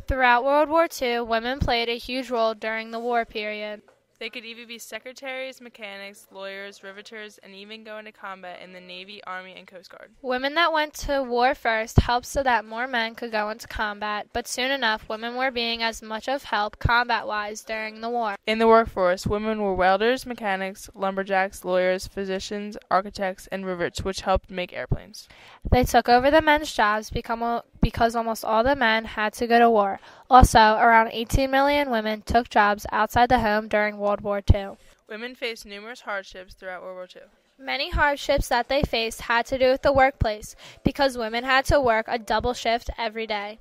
Throughout World War II, women played a huge role during the war period. They could even be secretaries, mechanics, lawyers, riveters, and even go into combat in the Navy, Army, and Coast Guard. Women that went to war first helped so that more men could go into combat, but soon enough, women were being as much of help combat-wise during the war. In the workforce, women were welders, mechanics, lumberjacks, lawyers, physicians, architects, and rivets, which helped make airplanes. They took over the men's jobs because almost all the men had to go to war. Also, around 18 million women took jobs outside the home during World War II. Women faced numerous hardships throughout World War II. Many hardships that they faced had to do with the workplace because women had to work a double shift every day.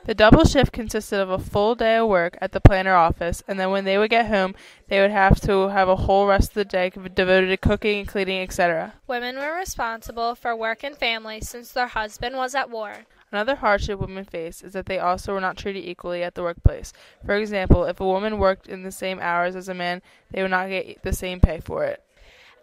The double shift consisted of a full day of work at the plant or office, and then when they would get home, they would have to have a whole rest of the day devoted to cooking, cleaning, etc. Women were responsible for work and family since their husband was at war. Another hardship women face is that they also were not treated equally at the workplace. For example, if a woman worked in the same hours as a man, they would not get the same pay for it.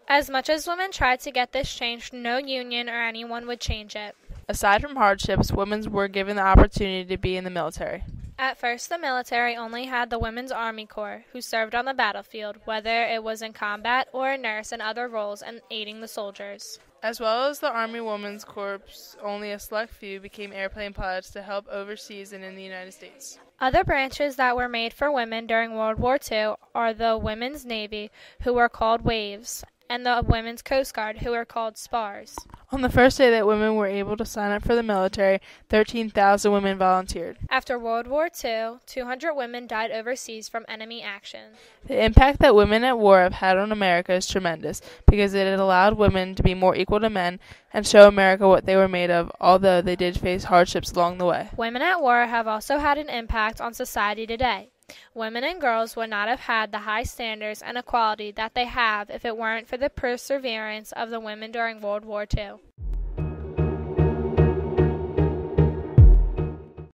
As much as women tried to get this changed, no union or anyone would change it. Aside from hardships, women were given the opportunity to be in the military. At first, the military only had the Women's Army Corps, who served on the battlefield, whether it was in combat or a nurse and other roles and aiding the soldiers. As well as the Army Women's Corps, only a select few became airplane pilots to help overseas and in the United States. Other branches that were made for women during World War II are the Women's Navy, who were called Waves, and the Women's Coast Guard, who were called Spars. On the first day that women were able to sign up for the military, 13,000 women volunteered. After World War II, 200 women died overseas from enemy action. The impact that women at war have had on America is tremendous because it had allowed women to be more equal to men and show America what they were made of, although they did face hardships along the way. Women at war have also had an impact on society today. Women and girls would not have had the high standards and equality that they have if it weren't for the perseverance of the women during World War II.